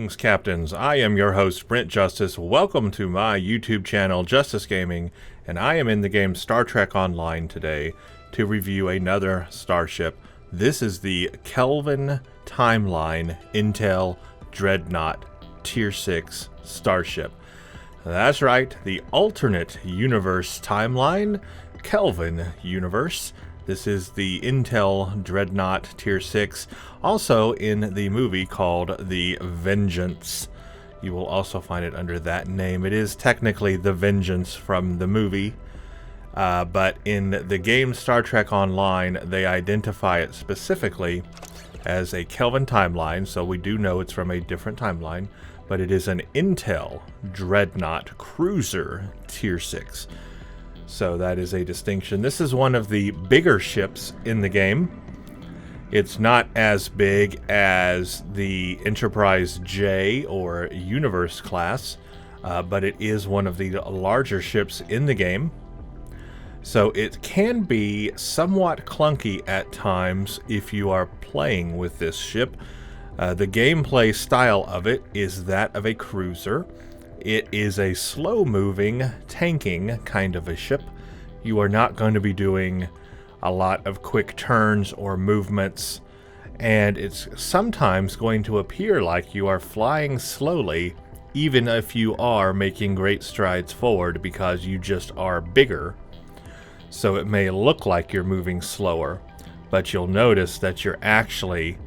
Greetings, Captains. I am your host, Brent Justice. Welcome to my YouTube channel, Justice Gaming, and I am in the game Star Trek Online today to review another starship. This is the Kelvin Timeline Intel Dreadnought Tier 6 starship. That's right, the alternate universe timeline, Kelvin universe. This is the Intel Dreadnought Tier 6, also in the movie called The Vengeance. You will also find it under that name. It is technically The Vengeance from the movie, but in the game Star Trek Online, they identify it specifically as a Kelvin timeline, so we do know it's from a different timeline, but it is an Intel Dreadnought Cruiser Tier 6. So that is a distinction. This is one of the bigger ships in the game. It's not as big as the Enterprise J or Universe class, but it is one of the larger ships in the game. So it can be somewhat clunky at times if you are playing with this ship. The gameplay style of it is that of a cruiser. It is a slow-moving, tanking kind of a ship. You are not going to be doing a lot of quick turns or movements, and it's sometimes going to appear like you are flying slowly, even if you are making great strides forward because you just are bigger. So it may look like you're moving slower, but you'll notice that you're actually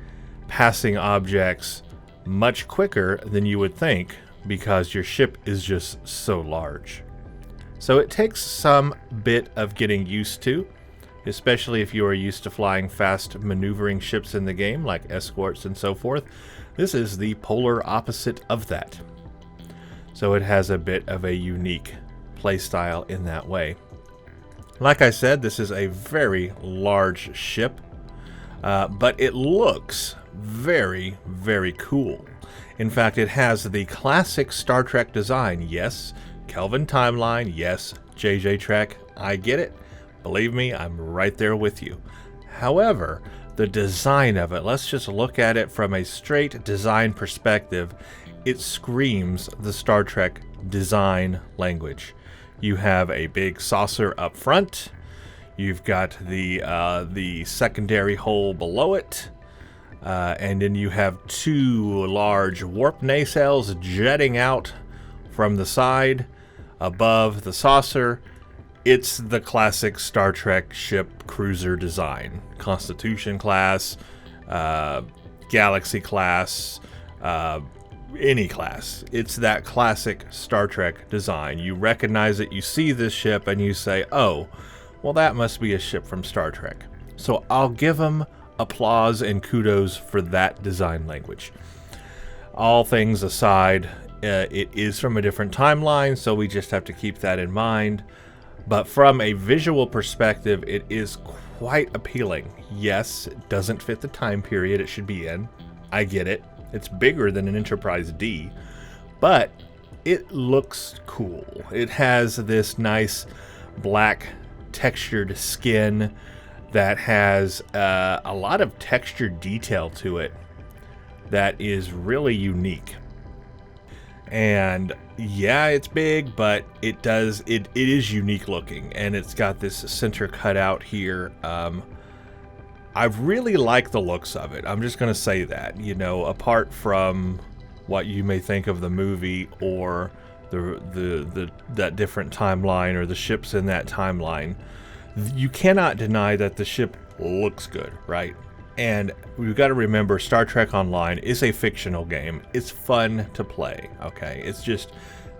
passing objects much quicker than you would think, because your ship is just so large. So it takes some bit of getting used to, especially if you are used to flying fast maneuvering ships in the game, like escorts and so forth. This is the polar opposite of that. So it has a bit of a unique playstyle in that way. Like I said, this is a very large ship, but it looks very, very cool. In fact, it has the classic Star Trek design. Yes, Kelvin Timeline. Yes, JJ Trek. I get it. Believe me, I'm right there with you. However, the design of it, let's just look at it from a straight design perspective. It screams the Star Trek design language. You have a big saucer up front. You've got the secondary hull below it. And then you have two large warp nacelles jetting out from the side above the saucer. It's the classic Star Trek ship cruiser design. Constitution class, Galaxy class, any class. It's that classic Star Trek design. You recognize it, you see this ship, and you say, oh, well, that must be a ship from Star Trek. So I'll give them applause and kudos for that design language. All things aside, it is from a different timeline, so we just have to keep that in mind. But from a visual perspective, it is quite appealing. Yes, it doesn't fit the time period it should be in. I get it. It's bigger than an Enterprise D, but it looks cool. It has this nice black textured skin that has a lot of textured detail to it that is really unique. And yeah, it's big, but it is unique looking, and it's got this center cutout here. I really like the looks of it. I'm just going to say that, you know, apart from what you may think of the movie or that different timeline or the ships in that timeline, you cannot deny that the ship looks good, right? And we've got to remember, Star Trek Online is a fictional game. It's fun to play, okay? It's just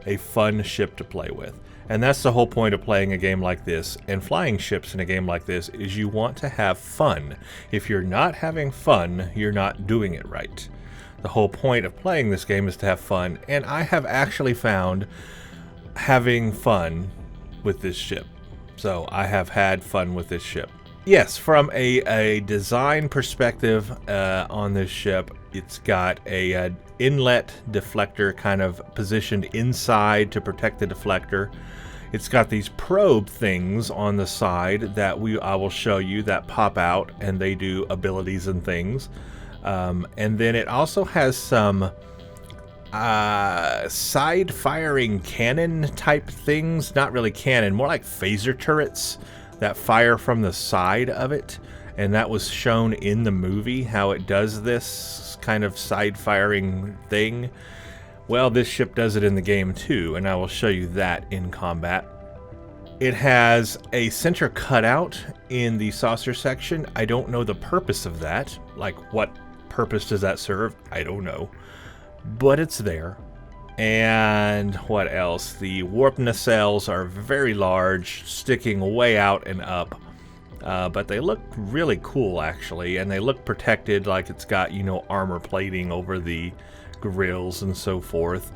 a fun ship to play with. And that's the whole point of playing a game like this and flying ships in a game like this, is you want to have fun. If you're not having fun, you're not doing it right. The whole point of playing this game is to have fun, and I have actually found having fun with this ship. So I have had fun with this ship. Yes, from a design perspective on this ship, it's got a inlet deflector kind of positioned inside to protect the deflector. It's got these probe things on the side that I will show you that pop out, and they do abilities and things. And then it also has some side firing cannon type things. Not really cannon, more like phaser turrets that fire from the side of it. And that was shown in the movie, how it does this kind of side firing thing. Well, this ship does it in the game too, and I will show you that in combat. It has a center cutout in the saucer section. I don't know the purpose of that. Like, what purpose does that serve? I don't know. But it's there. And what else? The warp nacelles are very large, sticking way out and up. But they look really cool, actually, and they look protected, like it's got, you know, armor plating over the grills and so forth.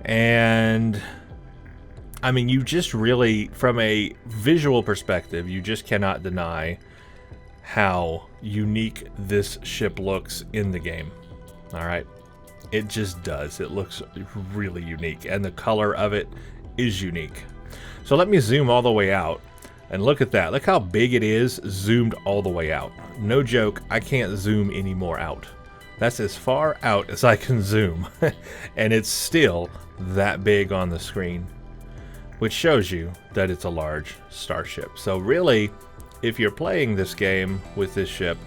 And I mean, you just really, from a visual perspective, you just cannot deny how unique this ship looks in the game. All right, it just does. It looks really unique, and the color of it is unique. So let me zoom all the way out. And look at that. Look how big it is zoomed all the way out. No joke, I can't zoom any more out. That's as far out as I can zoom. And it's still that big on the screen, which shows you that it's a large starship. So really, if you're playing this game with this ship,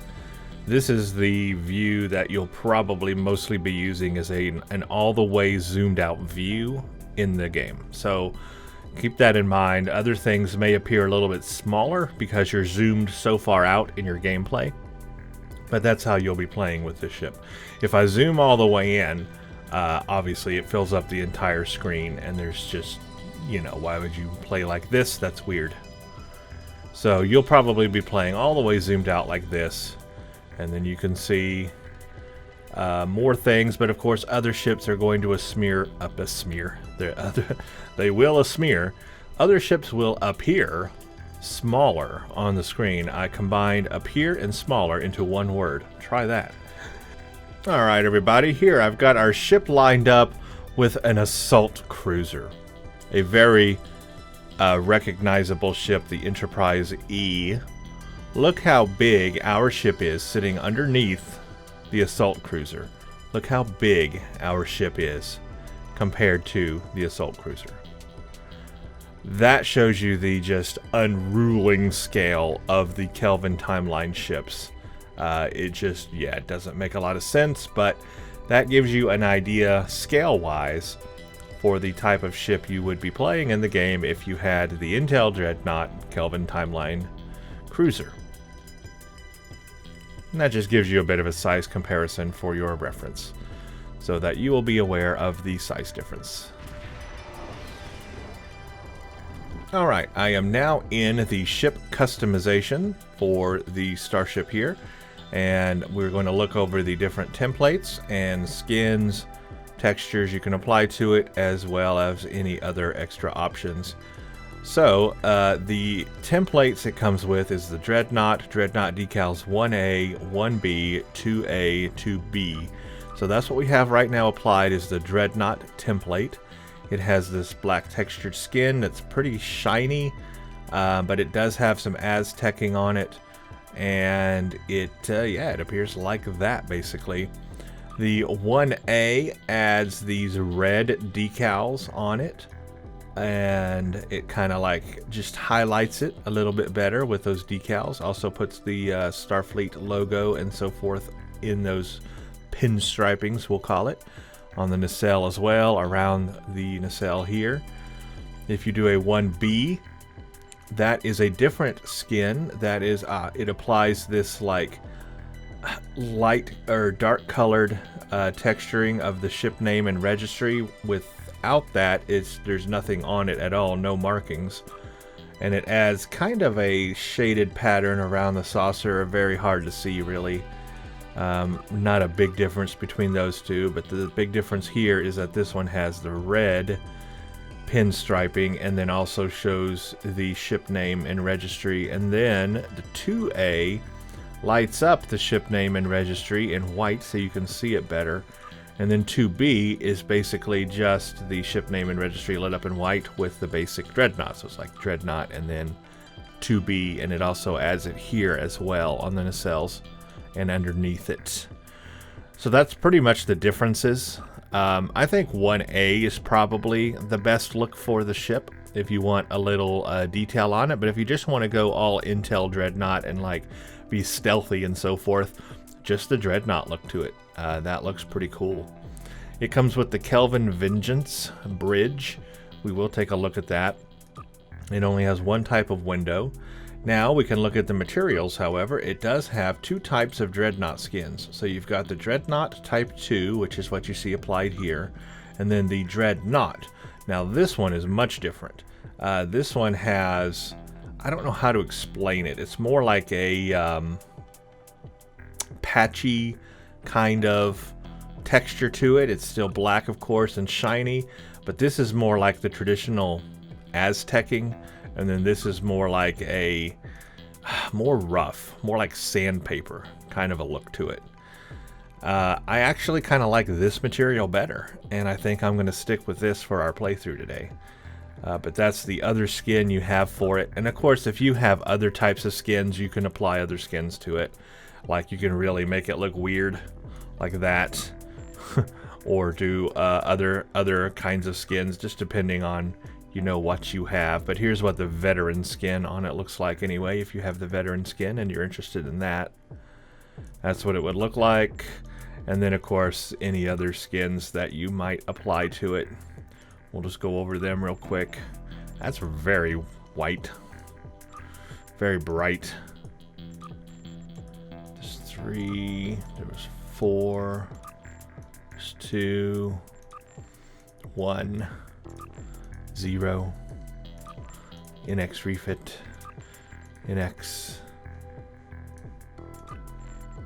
this is the view that you'll probably mostly be using as an all the way zoomed out view in the game. So keep that in mind. Other things may appear a little bit smaller because you're zoomed so far out in your gameplay, but that's how you'll be playing with this ship. If I zoom all the way in, obviously it fills up the entire screen, and there's just, you know, why would you play like this? That's weird. So you'll probably be playing all the way zoomed out like this, and then you can see more things, but of course other ships are going to smear. They will smear. Other ships will appear smaller on the screen. I combined appear and smaller into one word. Try that. Alright everybody, here I've got our ship lined up with an assault cruiser. A very recognizable ship, the Enterprise E. Look how big our ship is sitting underneath the assault cruiser. Look how big our ship is compared to the assault cruiser. That shows you the just unruling scale of the Kelvin timeline ships. It just, yeah, it doesn't make a lot of sense, but that gives you an idea scale-wise for the type of ship you would be playing in the game if you had the Intel Dreadnought Kelvin timeline cruiser. And that just gives you a bit of a size comparison for your reference, so that you will be aware of the size difference. Alright, I am now in the ship customization for the starship here, and we're going to look over the different templates and skins, textures you can apply to it, as well as any other extra options. So, the templates it comes with is the Dreadnought decals 1A, 1B, 2A, 2B. So that's what we have right now applied, is the Dreadnought template. It has this black textured skin that's pretty shiny, but it does have some Aztecing on it, and it appears like that basically. The 1A adds these red decals on it, and it kind of like just highlights it a little bit better with those decals. Also puts the Starfleet logo and so forth in those pinstripings, we'll call it, on the nacelle as well, around the nacelle here. If you do a 1B, that is a different skin. That is, it applies this like light or dark colored texturing of the ship name and registry. Without that, there's nothing on it at all, no markings. And it adds kind of a shaded pattern around the saucer, very hard to see really. Not a big difference between those two, but the big difference here is that this one has the red pinstriping and then also shows the ship name and registry, and then the 2A lights up the ship name and registry in white so you can see it better, and then 2B is basically just the ship name and registry lit up in white with the basic Dreadnought. So it's like Dreadnought and then 2B, and it also adds it here as well on the nacelles and underneath it. So that's pretty much the differences. I think 1A is probably the best look for the ship if you want a little detail on it. But if you just want to go all Intel Dreadnought and like be stealthy and so forth, just the Dreadnought look to it. That looks pretty cool. It comes with the Kelvin Vengeance bridge. We will take a look at that. It only has one type of window. Now we can look at the materials, however. It does have two types of Dreadnought skins. So you've got the Dreadnought Type 2, which is what you see applied here, and then the Dreadnought. Now this one is much different. This one has, I don't know how to explain it. It's more like a patchy kind of texture to it. It's still black, of course, and shiny, but this is more like the traditional Aztecing. And then this is more like a, more rough, more like sandpaper kind of a look to it. I actually kind of like this material better, and I think I'm going to stick with this for our playthrough today. But that's the other skin you have for it. And of course, if you have other types of skins, you can apply other skins to it. Like you can really make it look weird like that. Or do other kinds of skins, just depending on what you have. But here's what the veteran skin on it looks like anyway. If you have the veteran skin and you're interested in that, that's what it would look like. And then of course any other skins that you might apply to it, we'll just go over them real quick. That's very white, very bright. There's 3, there was 4, there's 2, 1, 0, NX refit, NX.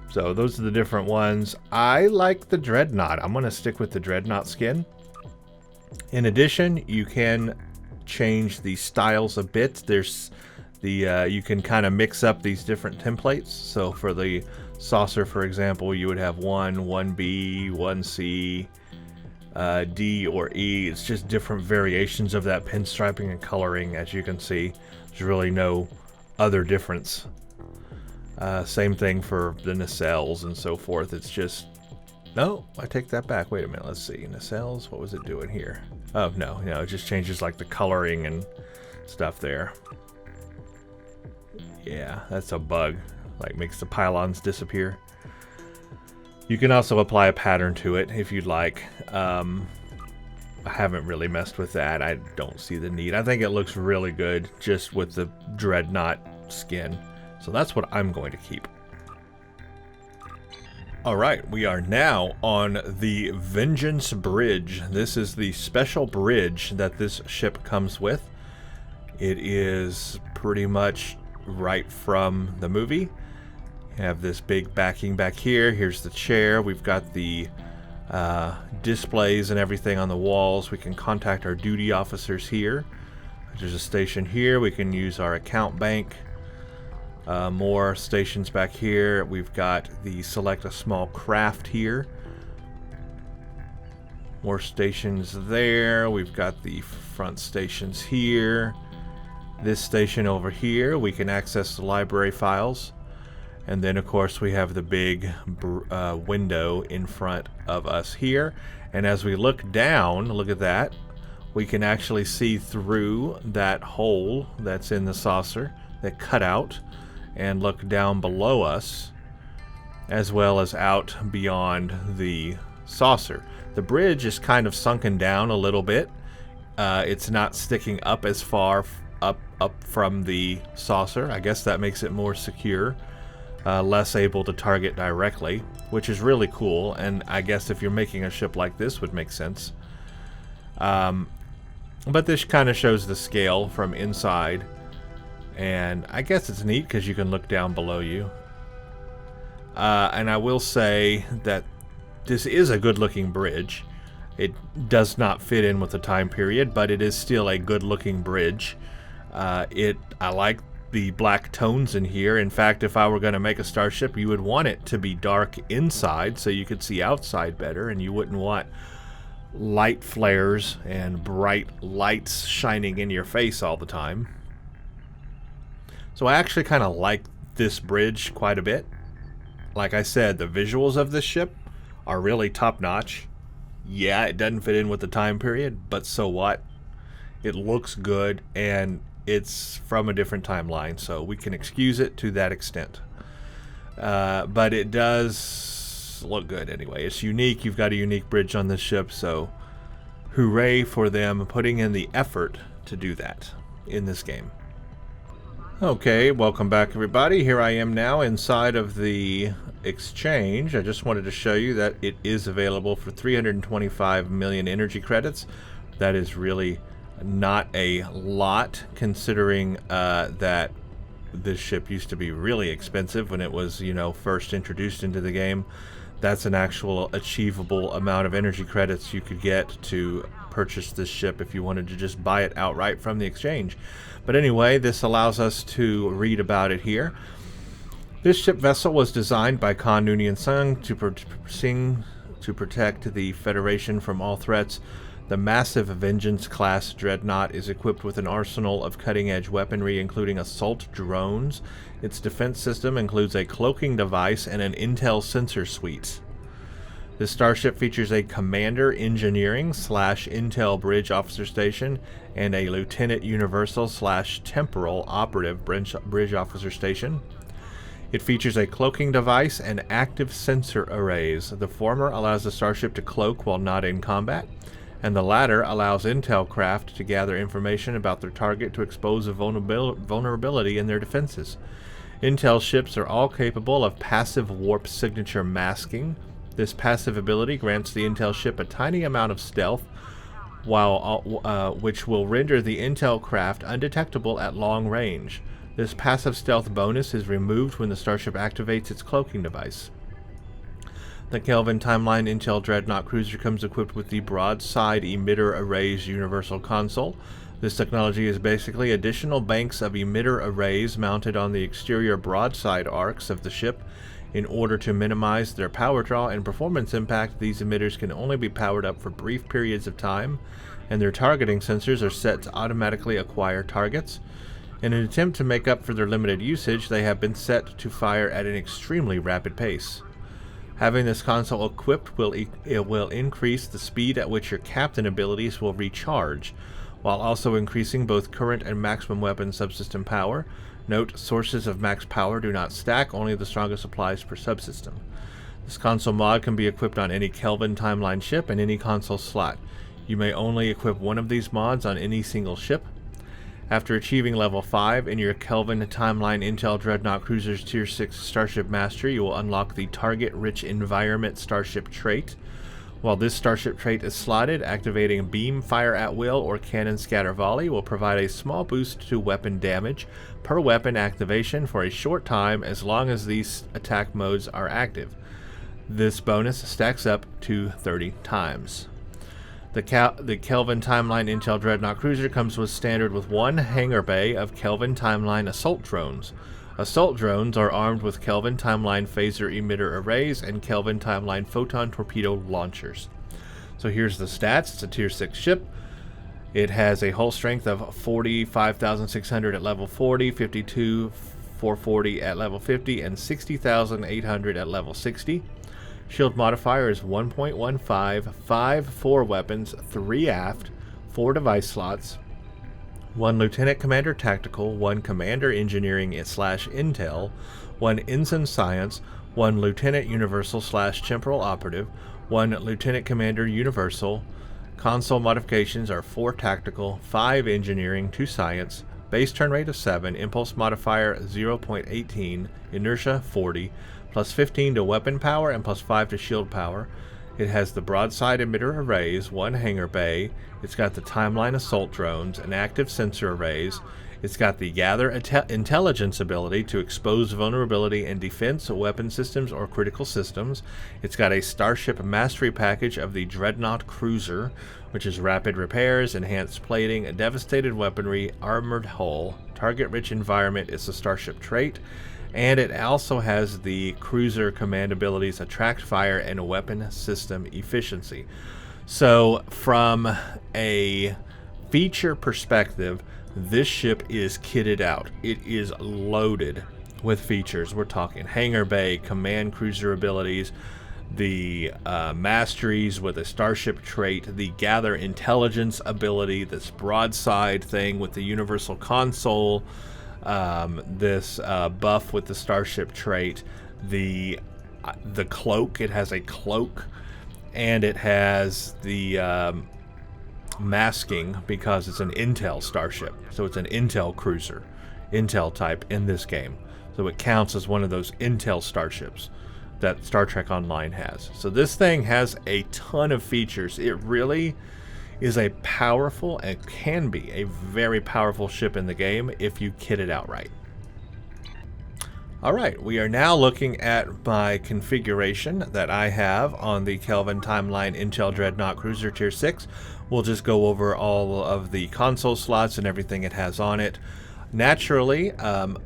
So those are the different ones. I like the Dreadnought. I'm going to stick with the Dreadnought skin. In addition, you can change the styles a bit. There's the you can kind of mix up these different templates. So for the saucer, for example, you would have 1, 1B, 1C, D or E. It's just different variations of that pinstriping and coloring. As you can see, there's really no other difference. Same thing for the nacelles and so forth. It's just, no, I take that back. Wait a minute, let's see. Nacelles, what was it doing here? Oh, no, it just changes like the coloring and stuff there. Yeah, that's a bug. Like makes the pylons disappear. You can also apply a pattern to it if you'd like. I haven't really messed with that. I don't see the need. I think it looks really good just with the Dreadnought skin. So that's what I'm going to keep. Alright, we are now on the Vengeance Bridge. This is the special bridge that this ship comes with. It is pretty much right from the movie. You have this big backing back here. Here's the chair. We've got the displays and everything on the walls. We can contact our duty officers here. There's a station here. We can use our account bank. More stations back here. We've got the select a small craft here. More stations there. We've got the front stations here. This station over here, we can access the library files. And then of course we have the big window in front of us here. And as we look down, look at that, we can actually see through that hole that's in the saucer, that cutout, and look down below us, as well as out beyond the saucer. The bridge is kind of sunken down a little bit. It's not sticking up as far up from the saucer. I guess that makes it more secure, less able to target directly, which is really cool, and I guess if you're making a ship like this would make sense. But this kind of shows the scale from inside, and I guess it's neat because you can look down below you. And I will say that this is a good looking bridge. It does not fit in with the time period, but it is still a good looking bridge. I like the black tones in here. In fact, if I were going to make a starship, you would want it to be dark inside so you could see outside better, and you wouldn't want light flares and bright lights shining in your face all the time. So I actually kind of like this bridge quite a bit. Like I said, the visuals of this ship are really top-notch. Yeah, it doesn't fit in with the time period, but so what? It looks good, and it's from a different timeline, so we can excuse it to that extent. But it does look good anyway. It's unique. You've got a unique bridge on this ship, so hooray for them putting in the effort to do that in this game. Okay, welcome back everybody. Here I am now inside of the exchange. I just wanted to show you that it is available for 325 million energy credits. That is really not a lot, considering that this ship used to be really expensive when it was, you know, first introduced into the game. That's an actual achievable amount of energy credits you could get to purchase this ship if you wanted to just buy it outright from the exchange. But anyway, this allows us to read about it here. This ship vessel was designed by Khan Noonien Sung to protect the Federation from all threats. The massive Vengeance class Dreadnought is equipped with an arsenal of cutting-edge weaponry, including assault drones. Its defense system includes a cloaking device and an intel sensor suite. This starship features a Commander Engineering / Intel Bridge Officer Station and a Lieutenant Universal / Temporal Operative Bridge Officer Station. It features a cloaking device and active sensor arrays. The former allows the starship to cloak while not in combat, and the latter allows intel craft to gather information about their target to expose a vulnerability in their defenses. Intel ships are all capable of passive warp signature masking. This passive ability grants the intel ship a tiny amount of stealth, which will render the intel craft undetectable at long range. This passive stealth bonus is removed when the starship activates its cloaking device. The Kelvin Timeline Intel Dreadnought cruiser comes equipped with the Broadside Emitter Arrays Universal Console. This technology is basically additional banks of emitter arrays mounted on the exterior broadside arcs of the ship. In order to minimize their power draw and performance impact, these emitters can only be powered up for brief periods of time, and their targeting sensors are set to automatically acquire targets. In an attempt to make up for their limited usage, they have been set to fire at an extremely rapid pace. Having this console equipped will increase the speed at which your captain abilities will recharge, while also increasing both current and maximum weapon subsystem power. Note, sources of max power do not stack, only the strongest applies per subsystem. This console mod can be equipped on any Kelvin Timeline ship and any console slot. You may only equip one of these mods on any single ship. After achieving level 5 in your Kelvin Timeline Intel Dreadnought Cruiser's Tier 6 Starship Mastery, you will unlock the Target Rich Environment Starship trait. While this starship trait is slotted, activating Beam Fire at Will or Cannon Scatter Volley will provide a small boost to weapon damage per weapon activation for a short time as long as these attack modes are active. This bonus stacks up to 30 times. The Kelvin Timeline Intel Dreadnought Cruiser comes standard with one hangar bay of Kelvin Timeline Assault Drones. Assault drones are armed with Kelvin Timeline Phaser Emitter Arrays and Kelvin Timeline Photon Torpedo Launchers. So here's the stats. It's a Tier 6 ship. It has a hull strength of 45,600 at level 40, 52,440 at level 50, and 60,800 at level 60. Shield modifier is 1.15, 5 4 weapons, 3 aft, 4 device slots, 1 Lieutenant Commander Tactical, 1 Commander Engineering / Intel, 1 Ensign Science, 1 Lieutenant Universal / Temporal Operative, 1 Lieutenant Commander Universal. Console modifications are 4 Tactical, 5 Engineering, 2 Science, base turn rate of 7, impulse modifier 0.18, inertia 40, plus 15 to weapon power and plus 5 to shield power. It has the broadside emitter arrays, 1 hangar bay. It's got the timeline assault drones and active sensor arrays. It's got the gather intelligence ability to expose vulnerability in defense, weapon systems, or critical systems. It's got a starship mastery package of the Dreadnought Cruiser, which is rapid repairs, enhanced plating, devastated weaponry, armored hull. Target-rich environment is a starship trait. And it also has the cruiser command abilities attract fire and weapon system efficiency. So from a feature perspective, this ship is kitted out. It is loaded with features. We're talking hangar bay, command cruiser abilities, the masteries with a starship trait, the gather intelligence ability, this broadside thing with the universal console, this buff with the starship trait, the cloak. It has a cloak, and it has the masking because it's an Intel starship. So it's an Intel cruiser, Intel type in this game. So it counts as one of those Intel starships that Star Trek Online has. So this thing has a ton of features. It really is a powerful, and can be a very powerful ship in the game if you kit it out right. Alright, we are now looking at my configuration that I have on the Kelvin Timeline Intel Dreadnought Cruiser Tier 6. We'll just go over all of the console slots and everything it has on it. Naturally,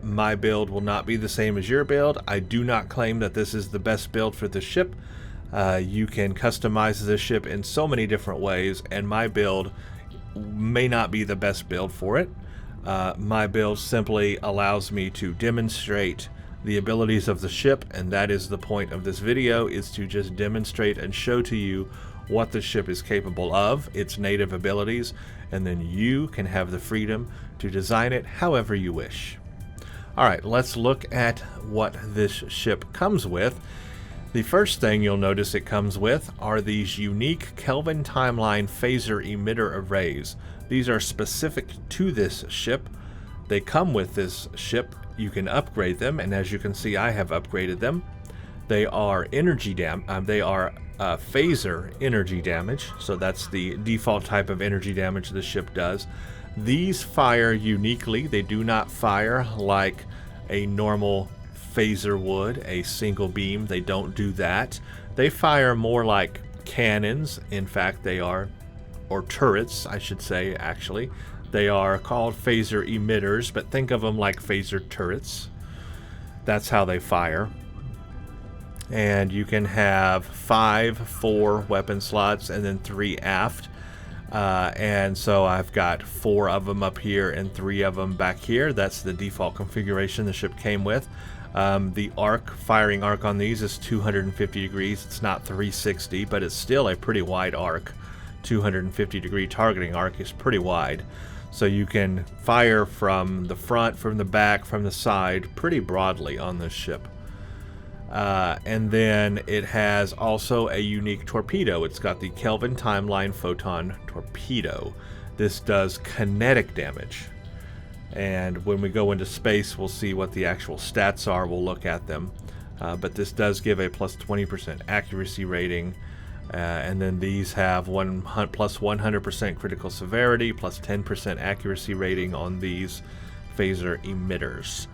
my build will not be the same as your build. I do not claim that this is the best build for the ship. You can customize this ship in so many different ways, and my build may not be the best build for it. My build simply allows me to demonstrate the abilities of the ship, and that is the point of this video, is to just demonstrate and show to you what the ship is capable of, its native abilities, and then you can have the freedom to design it however you wish. Alright, let's look at what this ship comes with. The first thing you'll notice it comes with are these unique Kelvin Timeline phaser emitter arrays. These are specific to this ship. They come with this ship. You can upgrade them, and as you can see, I have upgraded them. They are phaser energy damage, so that's the default type of energy damage the ship does. These fire uniquely. They do not fire like a normal phaser would, a single beam. They don't do that. They fire more like cannons. In fact, they are, or turrets, I should say, actually. They are called phaser emitters, but think of them like phaser turrets. That's how they fire. And you can have 4 weapon slots and then 3 aft. And so I've got 4 of them up here and 3 of them back here. That's the default configuration the ship came with. The firing arc on these is 250 degrees. It's not 360, but it's still a pretty wide arc. 250 degree targeting arc is pretty wide. So you can fire from the front, from the back, from the side, pretty broadly on this ship. And then it has also a unique torpedo. It's got the Kelvin Timeline Photon Torpedo. This does kinetic damage. And when we go into space, we'll see what the actual stats are. We'll look at them. But this does give a plus 20% accuracy rating. And then these have plus 100% critical severity, plus 10% accuracy rating on these phaser emitters.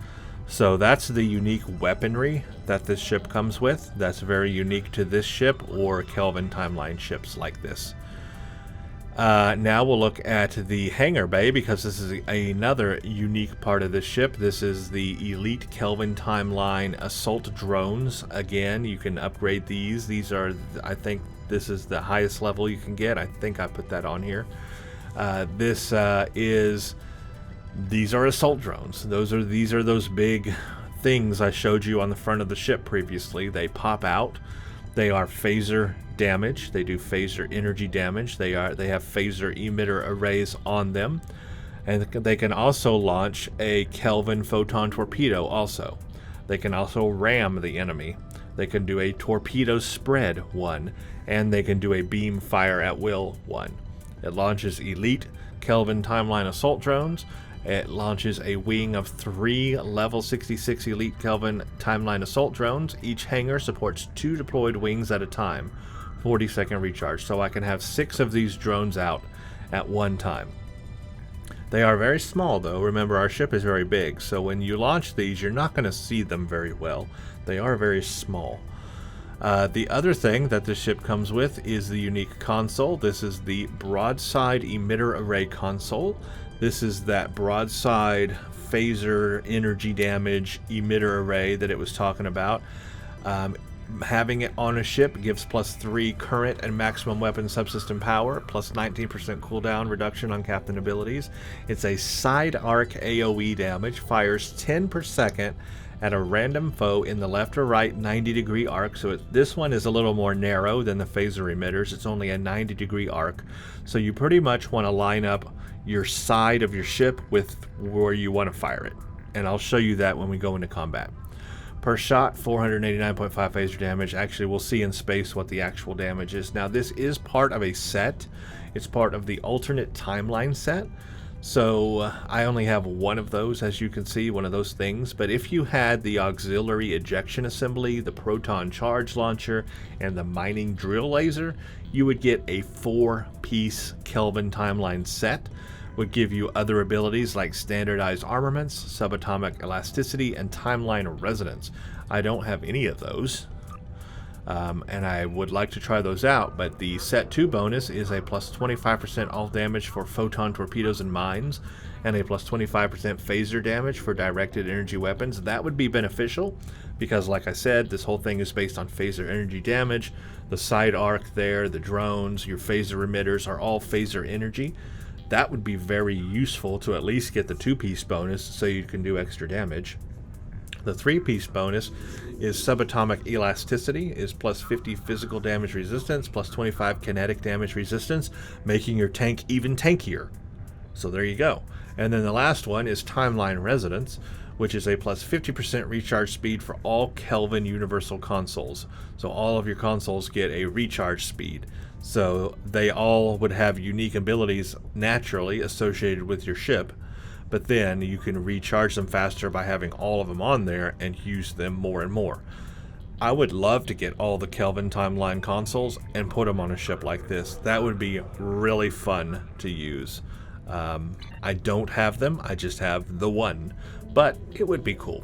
So that's the unique weaponry that this ship comes with. That's very unique to this ship or Kelvin Timeline ships like this. Now we'll look at the hangar bay, because this is another unique part of this ship. This is the Elite Kelvin Timeline assault drones. Again, you can upgrade these. These are, I think this is the highest level you can get. I think I put that on here. These are assault drones. These are those big things I showed you on the front of the ship previously. They pop out. They are phaser damage. They do phaser energy damage. They have phaser emitter arrays on them, and they can also launch a Kelvin photon torpedo. Also, they can also ram the enemy. They can do a torpedo spread one, and they can do a beam fire at will one. It launches elite Kelvin Timeline assault drones. It launches a wing of 3 level 66 elite Kelvin Timeline assault drones. Each hangar supports 2 deployed wings at a time, 40-second recharge. So I can have 6 of these drones out at one time. They are very small though. Remember, our ship is very big, so when you launch these, you're not going to see them very well. They are very small. The other thing that this ship comes with is the unique console. This is the broadside emitter array console. This is that broadside phaser energy damage emitter array that it was talking about. Having it on a ship gives plus 3 current and maximum weapon subsystem power, plus 19% cooldown reduction on captain abilities. It's a side arc AoE damage, fires 10 per second, at a random foe in the left or right 90-degree arc. So this one is a little more narrow than the phaser emitters. It's only a 90-degree arc. So you pretty much want to line up your side of your ship with where you want to fire it. And I'll show you that when we go into combat. Per shot, 489.5 phaser damage. Actually, we'll see in space what the actual damage is. Now, this is part of a set. It's part of the alternate timeline set. So I only have one of those, as you can see, one of those things. But if you had the auxiliary ejection assembly, the proton charge launcher, and the mining drill laser, you would get a 4-piece Kelvin timeline set. Would give you other abilities like standardized armaments, subatomic elasticity, and timeline resonance. I don't have any of those, and I would like to try those out, but the set 2 bonus is a plus 25% all damage for photon torpedoes and mines, and a plus 25% phaser damage for directed energy weapons. That would be beneficial, because like I said, this whole thing is based on phaser energy damage. The side arc there, the drones, your phaser emitters are all phaser energy. That would be very useful to at least get the 2-piece bonus so you can do extra damage. The 3-piece bonus is subatomic elasticity, is plus 50 physical damage resistance, plus 25 kinetic damage resistance, making your tank even tankier. So there you go. And then the last one is timeline resonance, which is a plus 50% recharge speed for all Kelvin universal consoles. So all of your consoles get a recharge speed. So they all would have unique abilities naturally associated with your ship, but then you can recharge them faster by having all of them on there and use them more and more. I would love to get all the Kelvin timeline consoles and put them on a ship like this. That would be really fun to use. I don't have them, I just have the one, but it would be cool.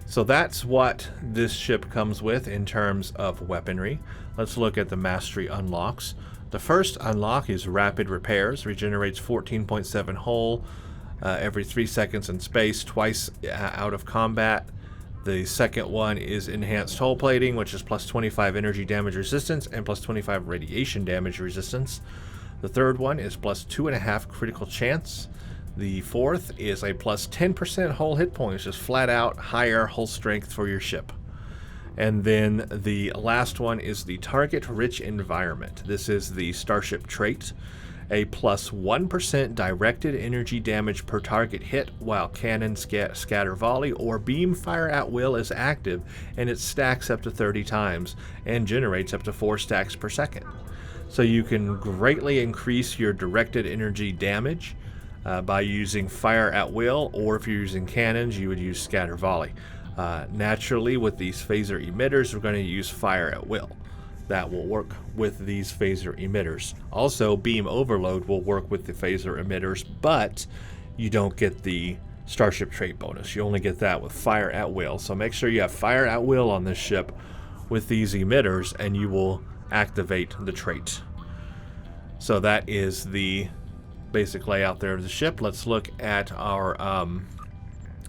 So that's what this ship comes with in terms of weaponry. Let's look at the mastery unlocks. The first unlock is rapid repairs, regenerates 14.7 hull every 3 seconds in space, twice out of combat. The second one is enhanced hull plating, which is plus 25 energy damage resistance and plus 25 radiation damage resistance. The third one is plus 2.5 critical chance. The fourth is a plus 10% hull hit points, just flat out higher hull strength for your ship. And then the last one is the target rich environment. This is the starship trait. A plus 1% directed energy damage per target hit while cannon, scatter volley, or beam fire at will is active, and it stacks up to 30 times and generates up to 4 stacks per second. So you can greatly increase your directed energy damage by using fire at will, or if you're using cannons, you would use scatter volley. Naturally, with these phaser emitters, we're going to use fire at will. That will work with these phaser emitters. Also, beam overload will work with the phaser emitters, but you don't get the starship trait bonus. You only get that with fire at will. So make sure you have fire at will on this ship with these emitters, and you will activate the trait. So that is the basic layout there of the ship. Let's look at our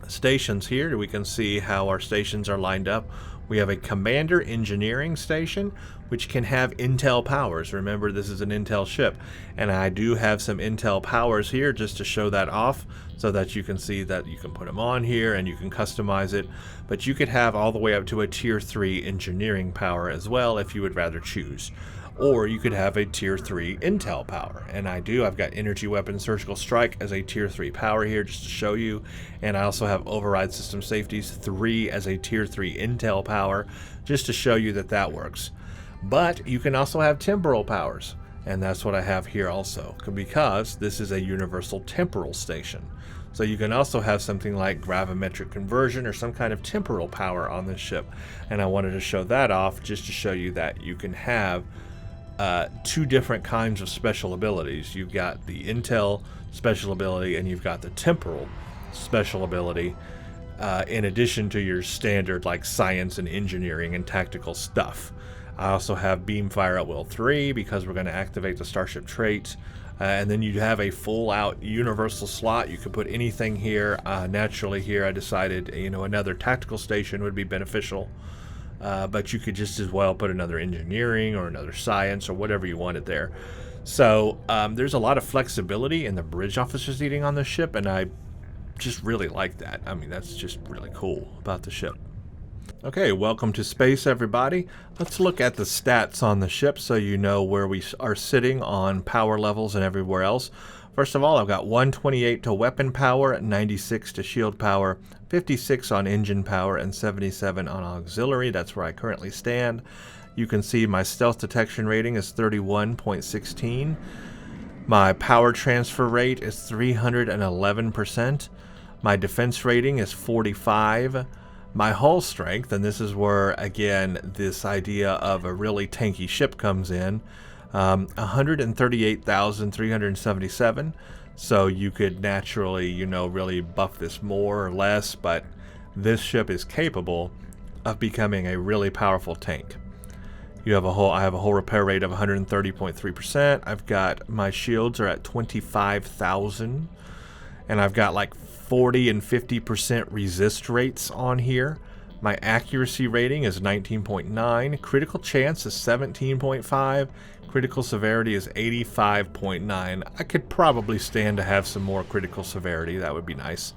stations here. We can see how our stations are lined up. We have a commander engineering station, which can have intel powers. Remember, this is an intel ship, and I do have some intel powers here just to show that off so that you can see that you can put them on here and you can customize it. But you could have all the way up to a tier 3 engineering power as well if you would rather choose. Or you could have a tier 3 intel power, and I've got energy weapon surgical strike as a tier 3 power here just to show you, and I also have override system safeties 3 as a tier 3 intel power just to show you that that works. But you can also have temporal powers, and that's what I have here also, because this is a universal temporal station. So you can also have something like gravimetric conversion or some kind of temporal power on this ship, and I wanted to show that off just to show you that you can have 2 different kinds of special abilities. You've got the intel special ability and you've got the temporal special ability, in addition to your standard like science and engineering and tactical stuff. I also have beam fire at will 3 because we're going to activate the starship trait, and then you have a full out universal slot. You could put anything here. Naturally here I decided another tactical station would be beneficial. But you could just as well put another engineering or another science or whatever you wanted there. So there's a lot of flexibility in the bridge officer seating on this ship, and I just really like that. I mean, that's just really cool about the ship. Okay, welcome to space, everybody. Let's look at the stats on the ship so you know where we are sitting on power levels and everywhere else. First of all, I've got 128 to weapon power, 96 to shield power, 56 on engine power, and 77 on auxiliary. That's where I currently stand. You can see my stealth detection rating is 31.16. My power transfer rate is 311%. My defense rating is 45. My hull strength, and this is where, again, this idea of a really tanky ship comes in, 138,377. So you could naturally, you know, really buff this more or less, but this ship is capable of becoming a really powerful tank. I have a hull repair rate of 130.3%. I've got my shields are at 25,000, and I've got like 40 and 50% resist rates on here. My accuracy rating is 19.9. Critical chance is 17.5. Critical severity is 85.9. I could probably stand to have some more critical severity. That would be nice.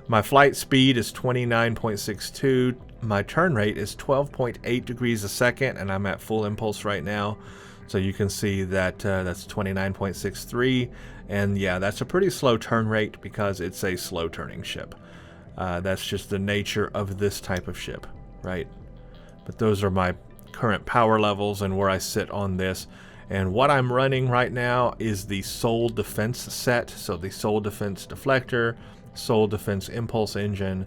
My flight speed is 29.62. My turn rate is 12.8 degrees a second, and I'm at full impulse right now. So you can see that that's 29.63. And yeah, that's a pretty slow turn rate because it's a slow turning ship. That's just the nature of this type of ship, right? But those are my current power levels and where I sit on this. And what I'm running right now is the Soul Defense set. So the Soul Defense Deflector, Soul Defense Impulse Engine,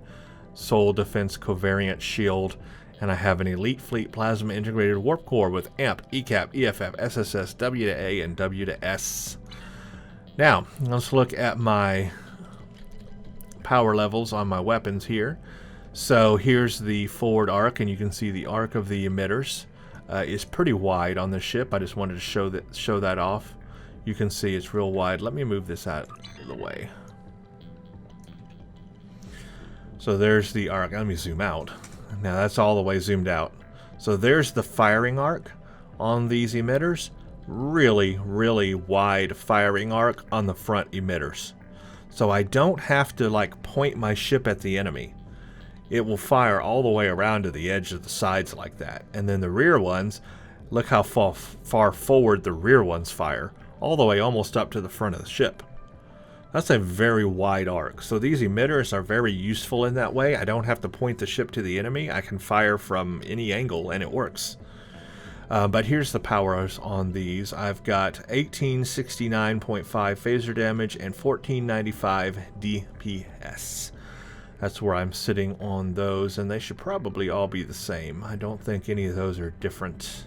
Soul Defense Covariant Shield, and I have an Elite Fleet Plasma Integrated Warp Core with AMP, ECAP, EFF, SSS, W to A, and W to S. Now, let's look at my power levels on my weapons here. So here's the forward arc, and you can see the arc of the emitters is pretty wide on the ship. I just wanted to show that off. You can see it's real wide. Let me move this out of the way. So there's the arc. Let me zoom out. Now that's all the way zoomed out. So there's the firing arc on these emitters. Really, really wide firing arc on the front emitters. So I don't have to like point my ship at the enemy. It will fire all the way around to the edge of the sides like that. And then the rear ones, look how far forward the rear ones fire. All the way almost up to the front of the ship. That's a very wide arc. So these emitters are very useful in that way. I don't have to point the ship to the enemy. I can fire from any angle and it works. But here's the powers on these. I've got 1869.5 phaser damage and 1495 DPS. That's where I'm sitting on those, and they should probably all be the same. I don't think any of those are different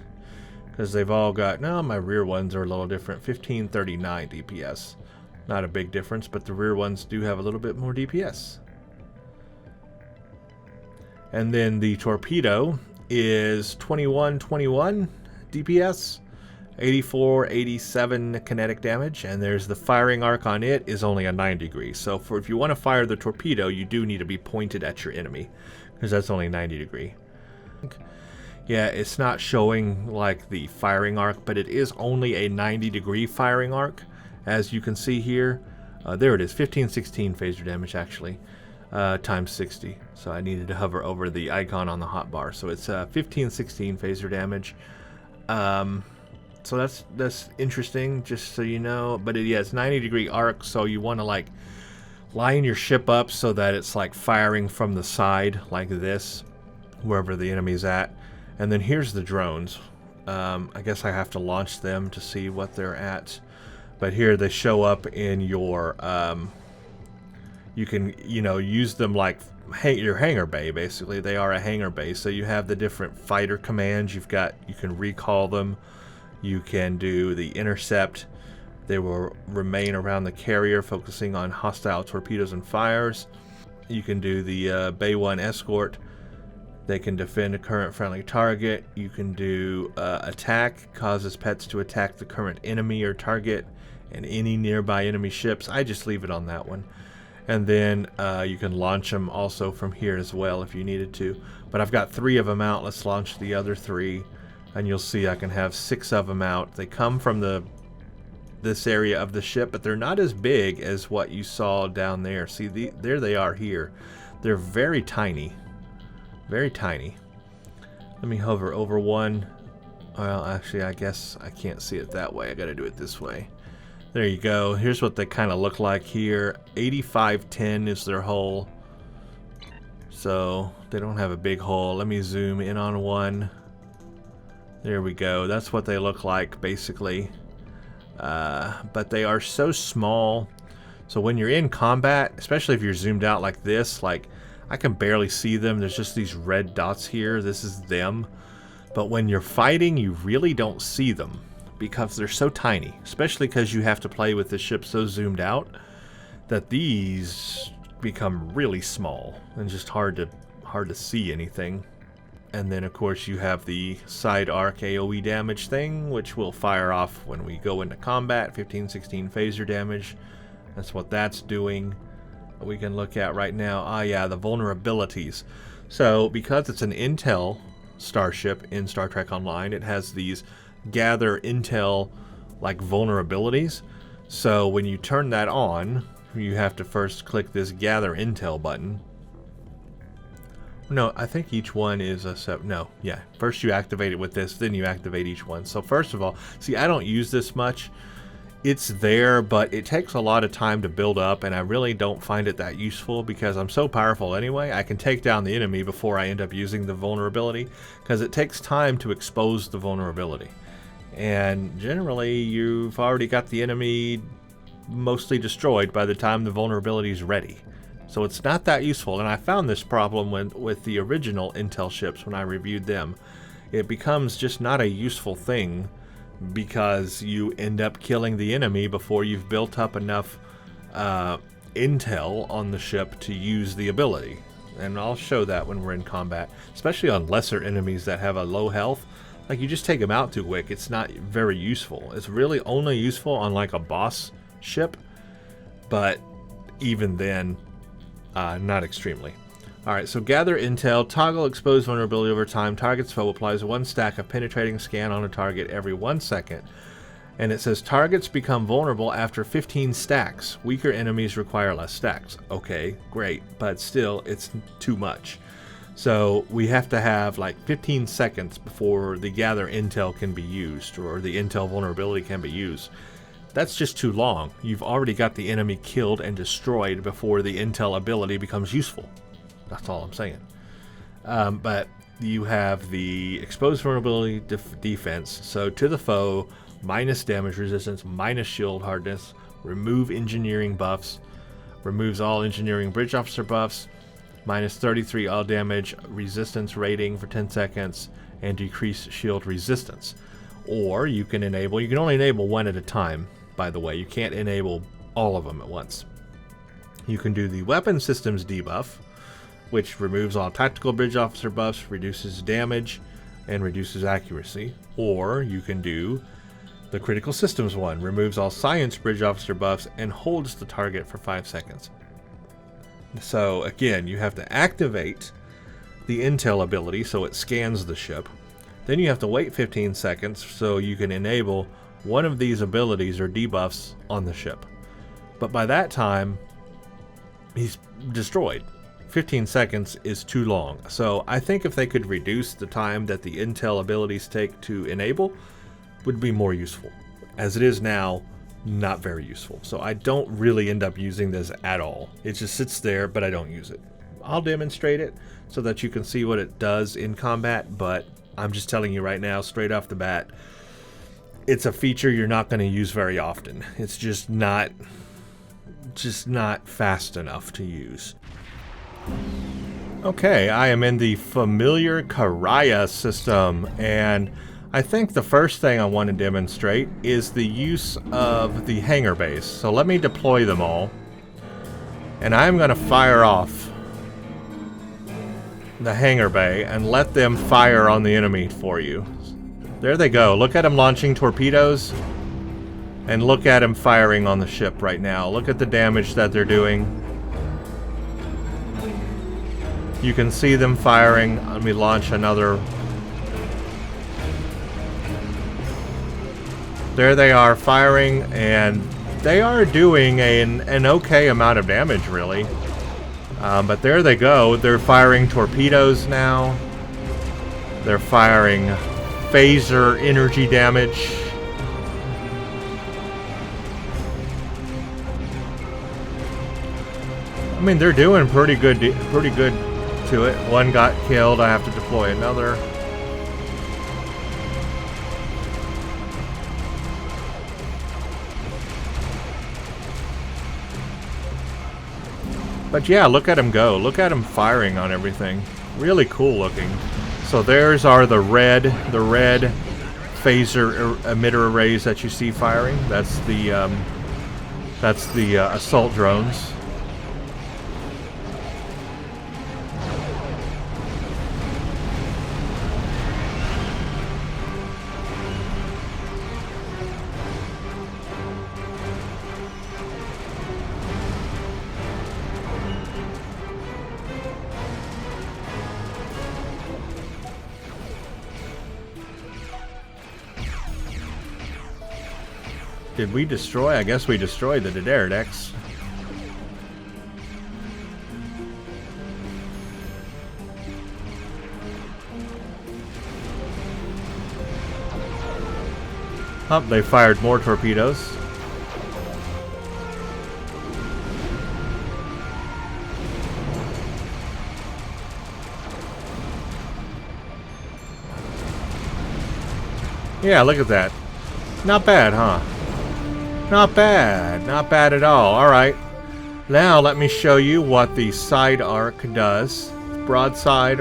because they've all got, no, my rear ones are a little different. 1539 DPS. Not a big difference, but the rear ones do have a little bit more DPS. And then the torpedo is 2121 DPS, 8487 kinetic damage, and there's the firing arc on it is only a 9 degrees. So if you want to fire the torpedo, you do need to be pointed at your enemy because that's only 90 degree. Yeah, it's not showing like the firing arc, but it is only a 90 degree firing arc. As you can see here, there it is, 1516 phaser damage actually, times 60. So I needed to hover over the icon on the hotbar. So it's 1516 phaser damage. So that's interesting, just so you know. But yeah, it's 90 degree arc, so you want to like line your ship up so that it's like firing from the side like this, wherever the enemy's at. And then here's the drones. I guess I have to launch them to see what they're at. But here they show up in your, you can, you know, use them like your hangar bay, basically. They are a hangar bay. So you have the different fighter commands you can recall them. You can do the intercept. They will remain around the carrier, focusing on hostile torpedoes and fires. You can do the Bay 1 escort. They can defend a current friendly target. You can do attack, causes pets to attack the current enemy or target and any nearby enemy ships. I just leave it on that one. And then you can launch them also from here as well if you needed to. But I've got 3 of them out. Let's launch the other 3. And you'll see I can have 6 of them out. They come from the this area of the ship, but they're not as big as what you saw down there. See, there they are here. They're very tiny. Very tiny. Let me hover over one. Well, actually, I guess I can't see it that way. I gotta do it this way. There you go. Here's what they kind of look like here. 8510 is their hull. So they don't have a big hull. Let me zoom in on one. There we go. That's what they look like, basically. But they are so small. So when you're in combat, especially if you're zoomed out like this, like I can barely see them. There's just these red dots here. This is them. But when you're fighting, you really don't see them because they're so tiny, especially because you have to play with the ship so zoomed out that these become really small and just hard to see anything. And then of course you have the side arc AoE damage thing, which will fire off when we go into combat. 15-16 phaser damage. That's what that's doing. We can look at right now. Ah, yeah, the vulnerabilities. So because it's an intel starship in Star Trek Online, it has these gather intel like vulnerabilities. So when you turn that on, you have to first click this gather intel button. No, I think each one is a no, yeah. First you activate it with this, then you activate each one. So first of all, see, I don't use this much. It's there, but it takes a lot of time to build up, and I really don't find it that useful because I'm so powerful anyway. I can take down the enemy before I end up using the vulnerability because it takes time to expose the vulnerability. And generally, you've already got the enemy mostly destroyed by the time the vulnerability is ready. So it's not that useful, and I found this problem with the original Intel ships when I reviewed them. It becomes just not a useful thing because you end up killing the enemy before you've built up enough intel on the ship to use the ability. And I'll show that when we're in combat, especially on lesser enemies that have a low health. Like, you just take them out too quick. It's not very useful. It's really only useful on like a boss ship, but even then, not extremely. Alright, so gather intel, toggle exposed vulnerability over time, target's foe applies one stack of penetrating scan on a target every 1 second. And it says targets become vulnerable after 15 stacks. Weaker enemies require less stacks. Okay, great, but still, it's too much. So we have to have like 15 seconds before the gather intel can be used, or the intel vulnerability can be used. That's just too long. You've already got the enemy killed and destroyed before the intel ability becomes useful. That's all I'm saying. But you have the exposed vulnerability defense. So to the foe, minus damage resistance, minus shield hardness, remove engineering buffs, removes all engineering bridge officer buffs, minus 33 all damage resistance rating for 10 seconds, and decrease shield resistance. Or you can only enable one at a time, by the way. You can't enable all of them at once. You can do the weapon systems debuff, which removes all tactical bridge officer buffs, reduces damage, and reduces accuracy. Or you can do the critical systems one, removes all science bridge officer buffs, and holds the target for 5 seconds. So again, you have to activate the intel ability so it scans the ship. Then you have to wait 15 seconds so you can enable one of these abilities or debuffs on the ship. But by that time, he's destroyed. 15 seconds is too long. So I think if they could reduce the time that the intel abilities take to enable, would be more useful. As it is now, not very useful. So I don't really end up using this at all. It just sits there, but I don't use it. I'll demonstrate it so that you can see what it does in combat, but I'm just telling you right now, straight off the bat, it's a feature you're not going to use very often. It's just not fast enough to use. Okay, I am in the familiar Karaya system, and I think the first thing I want to demonstrate is the use of the hangar base. So let me deploy them all, and I'm going to fire off the hangar bay and let them fire on the enemy for you. There they go. Look at them launching torpedoes, and look at them firing on the ship right now. Look at the damage that they're doing. You can see them firing. Let me launch another. There they are firing, and they are doing an okay amount of damage, really. But there they go. They're firing torpedoes now. They're firing phaser energy damage. I mean, they're doing pretty good to it. One got killed. I have to deploy another. But yeah, look at him go. Look at him firing on everything. Really cool looking. So there's the red phaser emitter arrays that you see firing. That's the assault drones. Did we destroy? I guess we destroyed the Dreadnought. Oh, they fired more torpedoes. Yeah, look at that. Not bad, huh? Not bad. Not bad at all. Alright. Now let me show you what the side arc does. Broadside.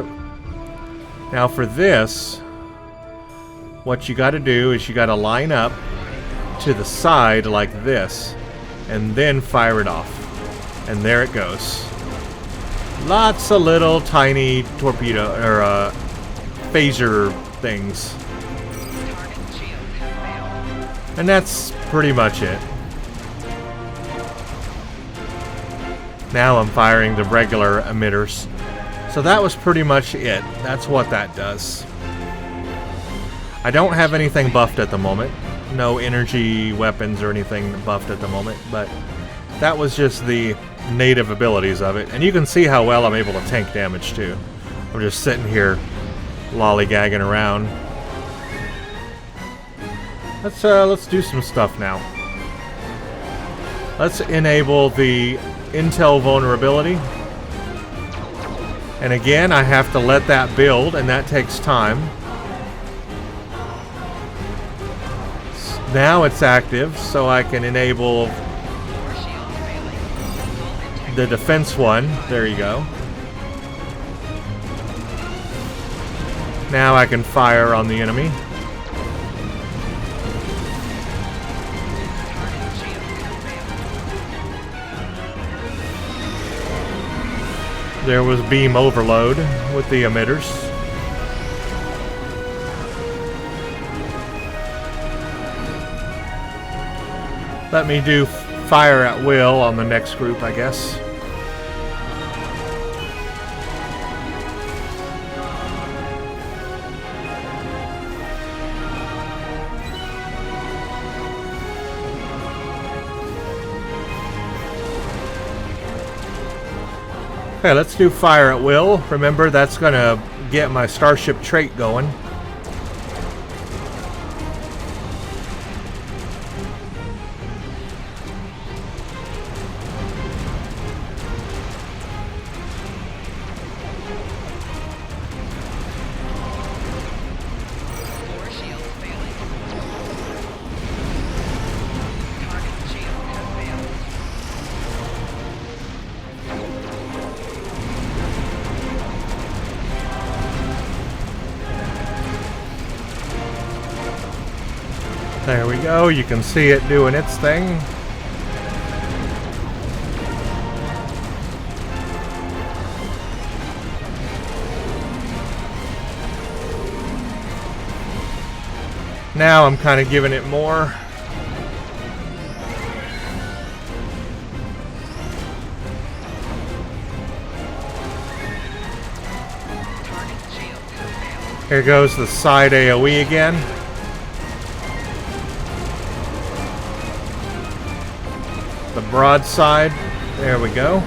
Now for this, what you got to do is you got to line up to the side like this and then fire it off. And there it goes. Lots of little tiny torpedo or phaser things. And that's pretty much it. Now I'm firing the regular emitters. So that was pretty much it. That's what that does. I don't have anything buffed at the moment. No energy weapons or anything buffed at the moment, but that was just the native abilities of it. And you can see how well I'm able to tank damage too. I'm just sitting here lollygagging around. Let's do some stuff now. Let's enable the intel vulnerability. And again, I have to let that build, and that takes time. Now it's active, so I can enable the defense one. There you go. Now I can fire on the enemy. There was beam overload with the emitters. Let me do fire at will on the next group, I guess. Okay, let's do fire at will. Remember, that's gonna get my starship trait going. There we go, you can see it doing its thing. Now I'm kind of giving it more. Here goes the side AoE again. the broadside. There we go.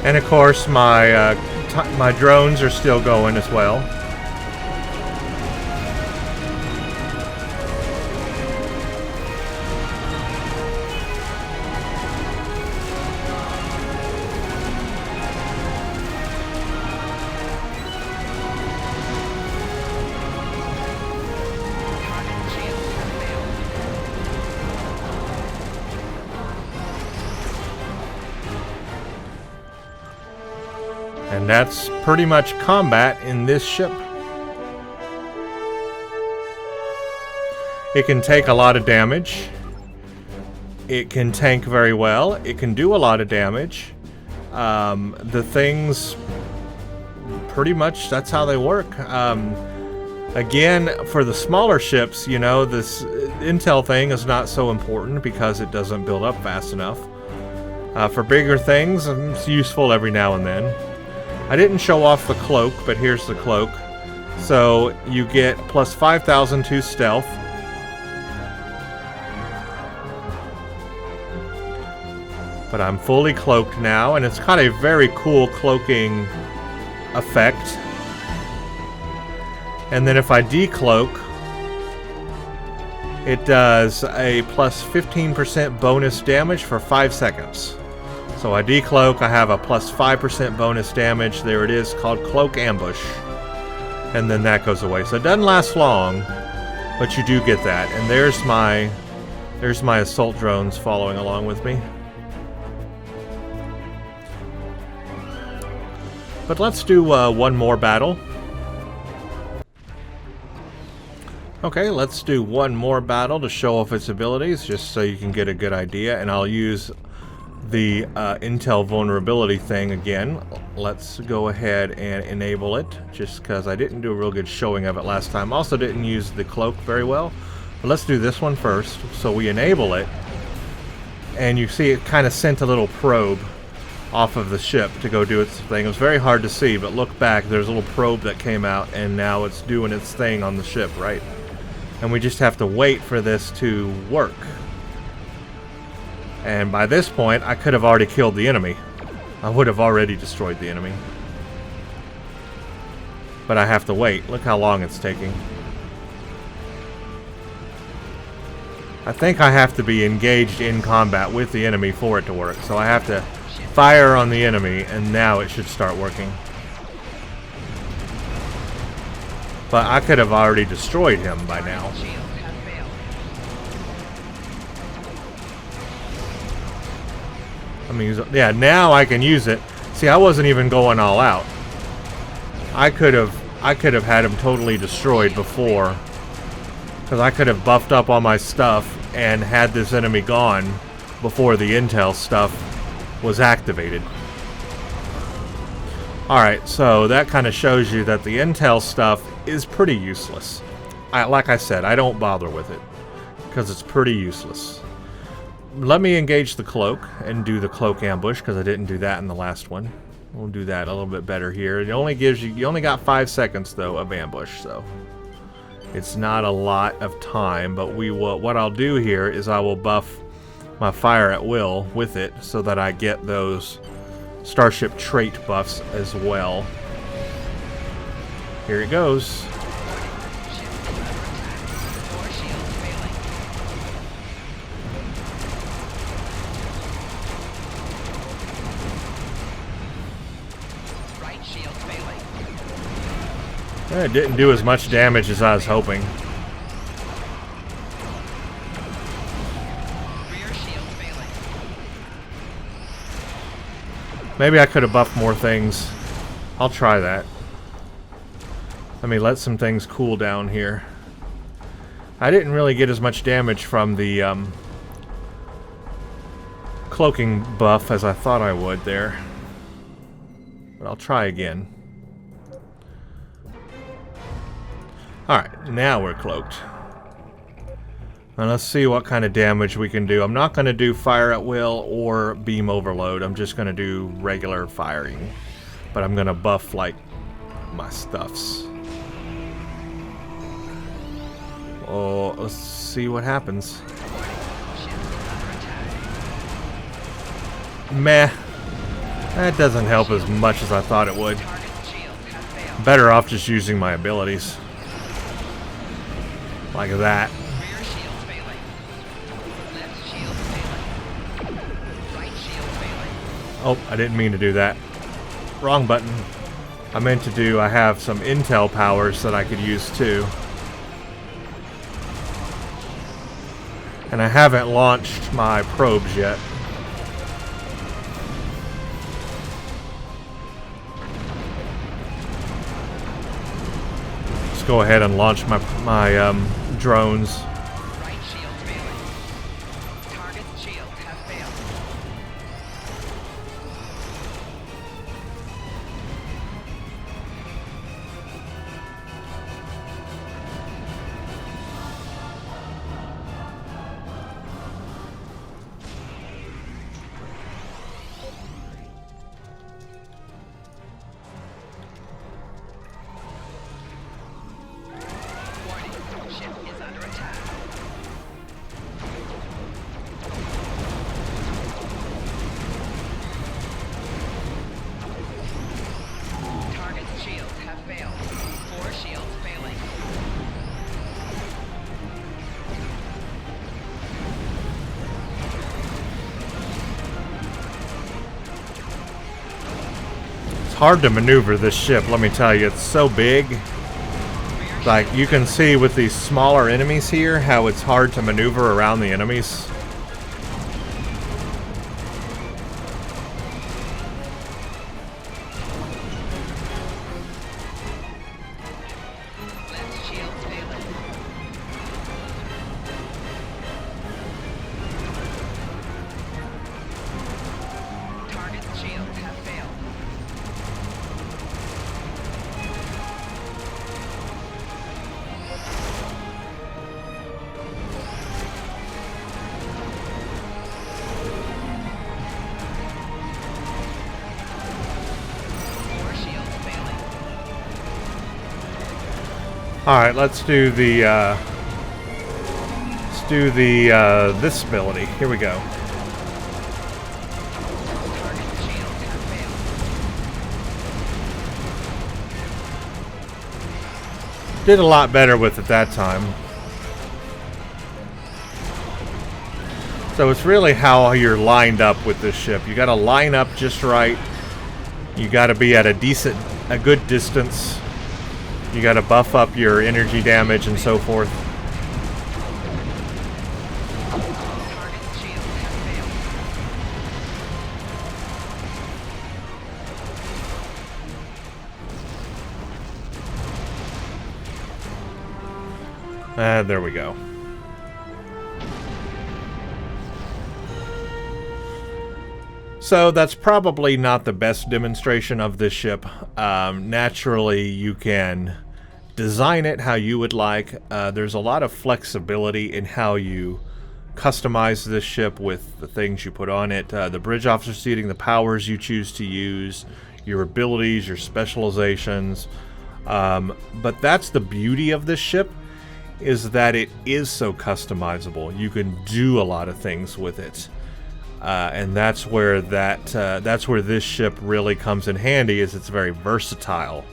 And of course, my drones are still going as well. And that's pretty much combat in this ship. It can take a lot of damage. It can tank very well. It can do a lot of damage. The things, pretty much, that's how they work. Again, for the smaller ships, you know, this intel thing is not so important because it doesn't build up fast enough. For bigger things, it's useful every now and then. I didn't show off the cloak, but here's the cloak. So you get plus 5,000 to stealth. But I'm fully cloaked now, and it's got a very cool cloaking effect. And then if I decloak, it does a plus 15% bonus damage for 5 seconds. So I decloak, I have a plus 5% bonus damage. There it is, called Cloak Ambush. And then that goes away. So it doesn't last long, but you do get that. And there's my assault drones following along with me. But let's do one more battle. Okay, let's do one more battle to show off its abilities, just so you can get a good idea. And I'll use the intel vulnerability thing again. Let's go ahead and enable it, just because I didn't do a real good showing of it last time. Also didn't use the cloak very well. But let's do this one first. So we enable it, and you see it kind of sent a little probe off of the ship to go do its thing. It was very hard to see, but look back, there's a little probe that came out, and now it's doing its thing on the ship, right? And we just have to wait for this to work. And by this point, I could have already killed the enemy. I would have already destroyed the enemy. But I have to wait. Look how long it's taking. I think I have to be engaged in combat with the enemy for it to work. So I have to fire on the enemy, and now it should start working. But I could have already destroyed him by now. I mean, yeah, now I can use it. See, I wasn't even going all out. I could have had him totally destroyed before, because I could have buffed up all my stuff and had this enemy gone before the intel stuff was activated. Alright, so that kind of shows you that the intel stuff is pretty useless. Like I said, I don't bother with it, because it's pretty useless. Let me engage the cloak and do the cloak ambush, because I didn't do that in the last one. We'll do that a little bit better here. It only gives you only got 5 seconds though of ambush, so it's not a lot of time. But we will. What I'll do here is I will buff my fire at will with it, so that I get those starship trait buffs as well. Here it goes. It didn't do as much damage as I was hoping. Maybe I could have buffed more things. I'll try that. Let me let some things cool down here. I didn't really get as much damage from the cloaking buff as I thought I would there. But I'll try again. Alright, now we're cloaked. Now let's see what kind of damage we can do. I'm not going to do fire at will or beam overload. I'm just going to do regular firing. But I'm going to buff, like, my stuffs. Oh, let's see what happens. Meh. That doesn't help as much as I thought it would. Better off just using my abilities. Like that. Oh, I didn't mean to do that. Wrong button. I meant to do, I have some intel powers that I could use too. And I haven't launched my probes yet. Let's go ahead and launch my drones. Right shield failing. Target shield has failed. Warning, ship is under attack. Target's shields have failed. 4 shields failing. It's hard to maneuver this ship, let me tell you. It's so big. Like, you can see with these smaller enemies here how it's hard to maneuver around the enemies. Left shield failing. Target's shields have failed. Four shields failing. Alright, let's do the this ability. Here we go. Target's shields have failed. Did a lot better with it that time. So it's really how you're lined up with this ship. You gotta line up just right. You gotta be at a good distance. You gotta buff up your energy damage and so forth. Target's shields have failed. And there we go. So that's probably not the best demonstration of this ship. Naturally, you can design it how you would like. There's a lot of flexibility in how you customize this ship with the things you put on it. The bridge officer seating, the powers you choose to use, your abilities, your specializations. But that's the beauty of this ship, is that it is so customizable. You can do a lot of things with it. And that's where this ship really comes in handy, is it's very versatile.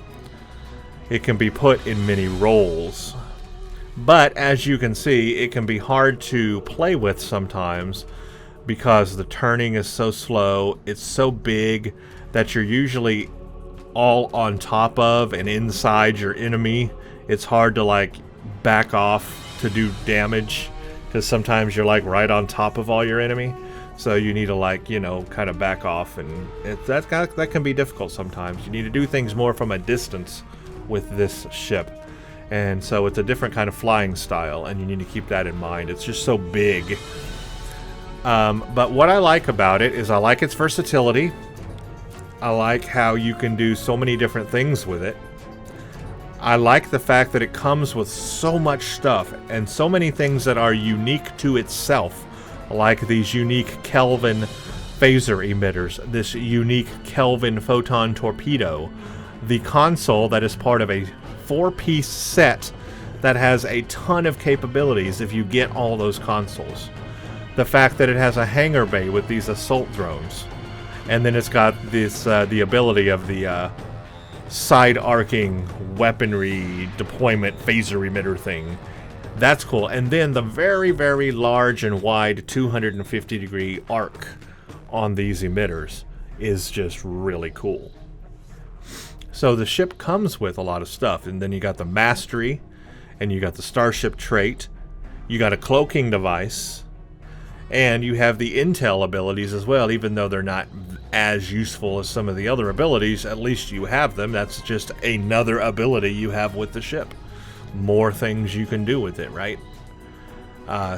It can be put in many roles. But as you can see, it can be hard to play with sometimes because the turning is so slow. It's so big that you're usually all on top of and inside your enemy. It's hard to like back off to do damage because sometimes you're like right on top of all your enemy. So you need to, like, you know, kind of back off, and that can be difficult sometimes. You need to do things more from a distance with this ship. And so it's a different kind of flying style, and you need to keep that in mind. It's just so big. But what I like about it is I like its versatility. I like how you can do so many different things with it. I like the fact that it comes with so much stuff and so many things that are unique to itself, like these unique Kelvin phaser emitters, this unique Kelvin photon torpedo, the console that is part of a 4-piece set that has a ton of capabilities if you get all those consoles. The fact that it has a hangar bay with these assault drones, and then it's got this the ability of the side-arcing weaponry deployment phaser emitter thing. That's cool. And then the very, very large and wide 250-degree arc on these emitters is just really cool. So the ship comes with a lot of stuff, and then you got the mastery, and you got the starship trait, you got a cloaking device, and you have the intel abilities as well. Even though they're not as useful as some of the other abilities, at least you have them. That's just another ability you have with the ship. More things you can do with it, right?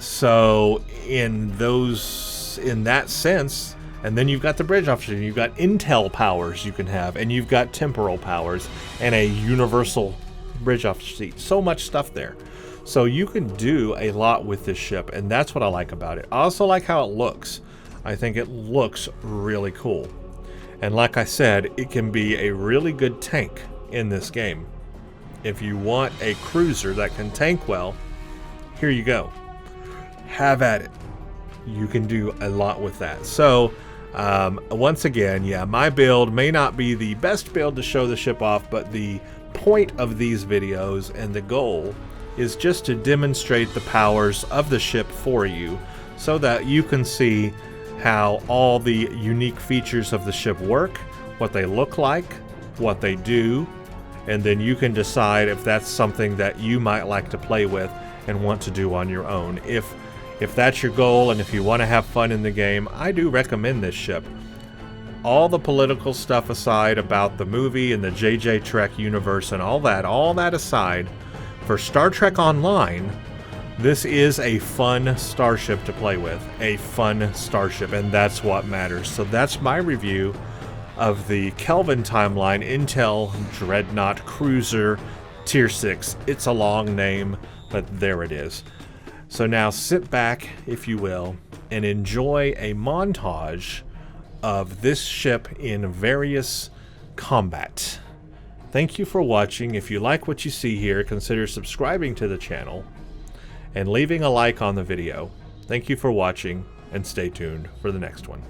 So in that sense, and then you've got the bridge option, you've got intel powers you can have, and you've got temporal powers, and a universal bridge option seat. So much stuff there. So you can do a lot with this ship, and that's what I like about it. I also like how it looks. I think it looks really cool. And like I said, it can be a really good tank in this game. If you want a cruiser that can tank well, here you go. Have at it. You can do a lot with that. So, once again, yeah, my build may not be the best build to show the ship off, but the point of these videos and the goal is just to demonstrate the powers of the ship for you so that you can see how all the unique features of the ship work, what they look like, what they do, and then you can decide if that's something that you might like to play with and want to do on your own. If that's your goal and if you want to have fun in the game, I do recommend this ship. All the political stuff aside about the movie and the JJ Trek universe and all that aside, for Star Trek Online, this is a fun starship to play with. A fun starship, and that's what matters. So that's my review of the Kelvin Timeline Intel Dreadnought Cruiser Tier 6. It's a long name, but there it is. So now sit back, if you will, and enjoy a montage of this ship in various combat. Thank you for watching. If you like what you see here, consider subscribing to the channel and leaving a like on the video. Thank you for watching, and stay tuned for the next one.